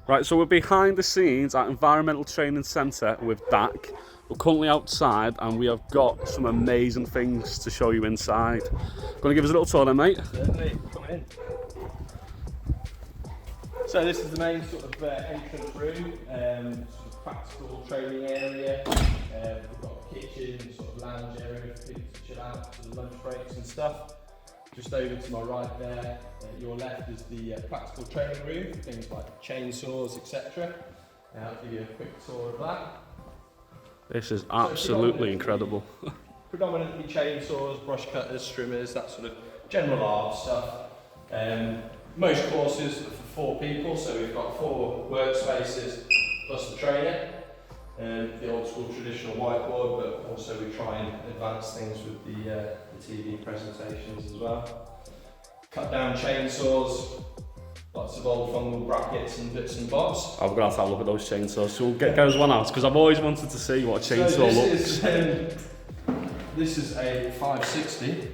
Right, so we're behind the scenes at Environmental Training Centre with DAC. We're currently outside and we have got some amazing things to show you inside. Gonna give us a little tour then, mate? Certainly, come in. So this is the main sort of entrance room, sort of practical training area. We've got a kitchen, sort of lounge area for people to chill out for the lunch breaks and stuff. Just over to my right there, your left is the practical training room, things like chainsaws, etc. I'll give you a quick tour of that. This is absolutely incredible. Predominantly chainsaws, brush cutters, trimmers, that sort of general art stuff. Most courses are for 4 people, so we've got 4 workspaces plus the trainer. The old school traditional whiteboard, but also we try and advance things with the TV presentations as well. Cut down chainsaws, lots of old fungal brackets and bits and bobs. I'm going to have a look at those chainsaws, so we'll get us one out, because I've always wanted to see what a chainsaw looks. This is a 560,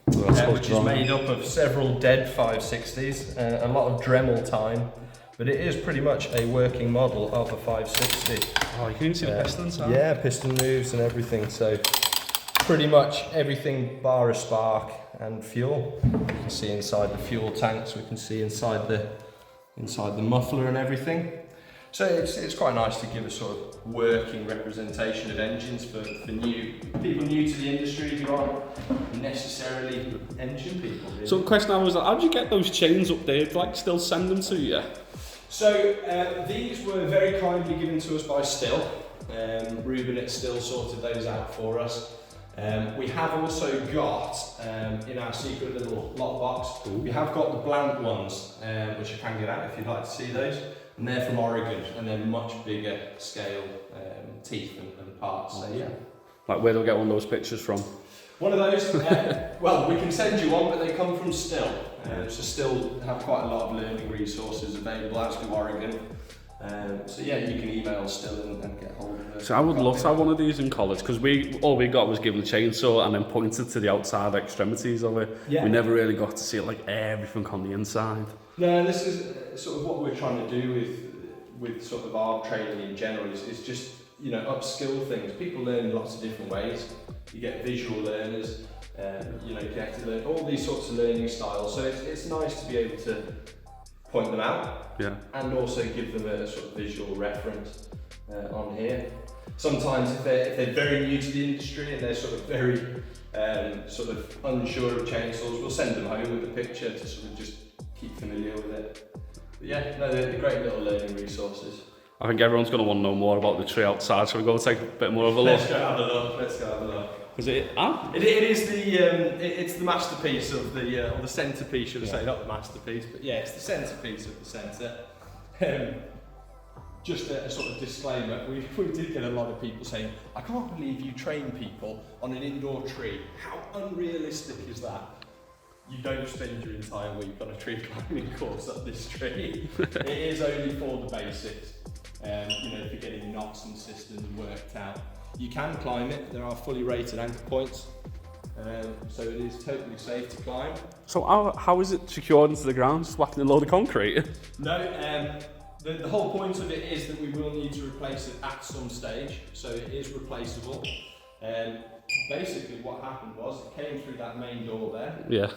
Oh, which is made up of several dead 560s, a lot of Dremel time, but it is pretty much a working model of a 560. Oh, you can even see the pistons, huh? Yeah, piston moves and everything, so pretty much everything bar a spark and fuel. You can see inside the fuel tanks, we can see inside the muffler and everything. So it's quite nice to give a sort of working representation of engines for people new to the industry who aren't necessarily engine people. Really. So the question I was, how do you get those chains up there? Do you still send them to you? So these were very kindly given to us by Still. Ruben at Still sorted those out for us. We have also got, in our secret little lockbox, we have got the blank ones, which I can get out if you'd like to see those. And they're from Oregon, and they're much bigger scale teeth and parts. So yeah. Like, where do I get one of those pictures from? One of those, well, we can send you one, but they come from Still. So Still have quite a lot of learning resources available, as do Oregon. So yeah, you can email Still and get hold of it. So I would love to have one of these in college, because all we got was given a chainsaw and then pointed to the outside extremities of it. Yeah. We never really got to see like everything on the inside. No, this is sort of what we're trying to do with sort of our training in general is just, you know, upskill things. People learn in lots of different ways. You get visual learners, you know, you have to learn all these sorts of learning styles. So it's nice to be able to point them out, yeah, and also give them a sort of visual reference on here. Sometimes if they're very new to the industry and they're sort of very sort of unsure of chainsaws, we'll send them home with a picture to sort of just keep familiar with it. But yeah, no, they're great little learning resources. I think everyone's going to want to know more about the tree outside, so we go take a bit more of a look. Let's go have a look. Let's go have a look. Is it? It is the it's the masterpiece of the or the centerpiece, should I say, not the masterpiece, but yeah, it's the centerpiece of the centre. Just a sort of disclaimer: we did get a lot of people saying, "I can't believe you train people on an indoor tree. How unrealistic is that? You don't spend your entire week on a tree climbing course up this tree. It is only for the basics. You know, if you're getting knots and systems worked out, you can climb it. There are fully rated anchor points, so it is totally safe to climb. So how is it secured into the ground? Just whacking a load of concrete? No, the whole point of it is that we will need to replace it at some stage, so it is replaceable. Basically what happened was it came through that main door there. Yeah.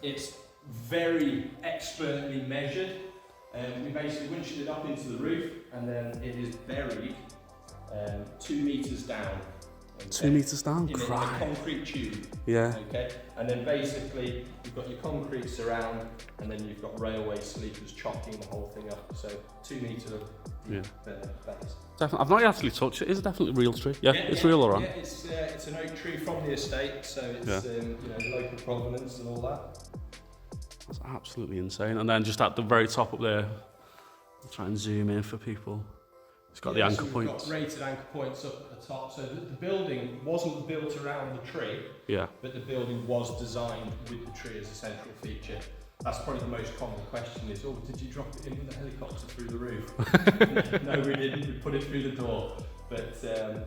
It's very expertly measured. We basically winched it up into the roof, and then it is buried 2 meters down. Okay? 2 meters down? In a concrete tube. Yeah. Okay. And then basically you've got your concrete surround, and then you've got railway sleepers chopping the whole thing up. So 2 meter base. Definitely. I've not actually touched it. Is it definitely a real tree? Yeah, it's real, alright. Yeah, it's an oak tree from the estate, so it's you know, local provenance and all that. That's absolutely insane. And then just at the very top up there, I'll try and zoom in for people. It's got the anchor points. We've got rated anchor points up at the top. So the building wasn't built around the tree, but the building was designed with the tree as a central feature. That's probably the most common question is, oh, did you drop it in with a helicopter through the roof? No, we didn't. We put it through the door. But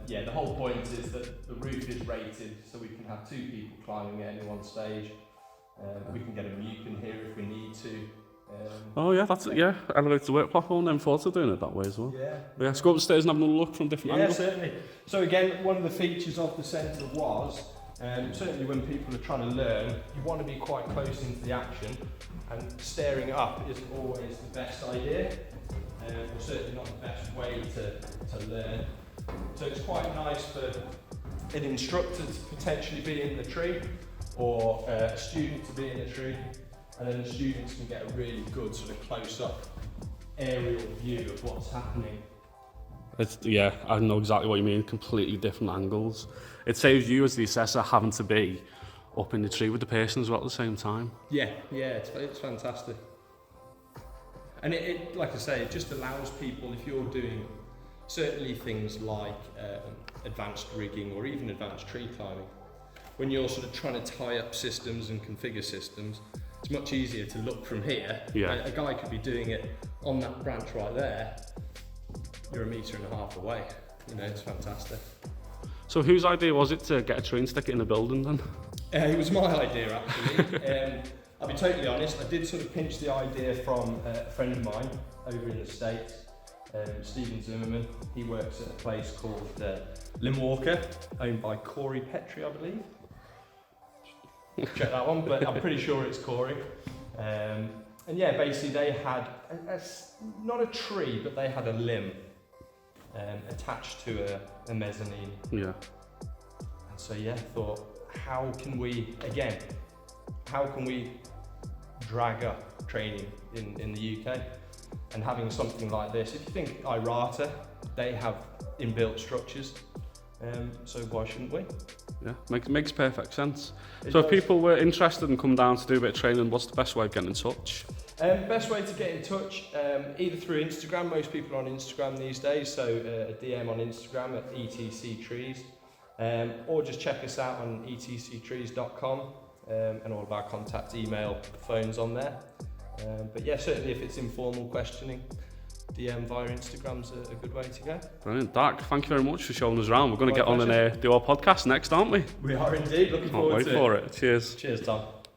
yeah, the whole point is that the roof is rated so we can have 2 people climbing at any one stage. We can get a mute in here if we need to. Oh yeah, that's it. Yeah, elevated the work platform. Then thought of doing it that way as well. Yeah. Yeah, let's go upstairs and have another look from different Yeah, angles. certainly. So again, one of the features of the centre was, certainly when people are trying to learn, you want to be quite close into the action, and staring up isn't always the best idea, or certainly not the best way to learn. So it's quite nice for an instructor to potentially be in the tree, or a student to be in a tree, and then the students can get a really good sort of close-up aerial view of what's happening. Yeah, I know exactly what you mean. Completely different angles. It saves you as the assessor having to be up in the tree with the person as well at the same time. Yeah, it's fantastic. And it like I say, it just allows people, if you're doing certainly things like advanced rigging or even advanced tree climbing, when you're sort of trying to tie up systems and configure systems, it's much easier to look from here. Yeah. A guy could be doing it on that branch right there. You're 1.5 meters away. You know, it's fantastic. So whose idea was it to get a tree and stick it in a building then? It was my idea actually. I'll be totally honest, I did sort of pinch the idea from a friend of mine over in the States, Stephen Zimmerman. He works at a place called Limwalker, owned by Corey Petrie, I believe. Check that one, but I'm pretty sure it's Corey. And yeah, basically they had, not a tree, but they had a limb attached to a mezzanine. Yeah. And so yeah, I thought, how can we drag up training in the UK? And having something like this, if you think Irata, they have inbuilt structures, so why shouldn't we? Yeah, makes perfect sense. It So does. if people were interested in coming down to do a bit of training, what's the best way of getting in touch? Best way to get in touch, either through Instagram. Most people are on Instagram these days, so a DM on Instagram at ETC Trees, or just check us out on etctrees.com, and all of our contact email, phones on there. But yeah, certainly if it's informal questioning, DM via Instagram's a good way to go. Brilliant. Dak, thank you very much for showing us around. We're going to My get on pleasure. and do our podcast next, aren't we? We are indeed, looking Can't forward wait to for it. it. Cheers. Cheers, Tom.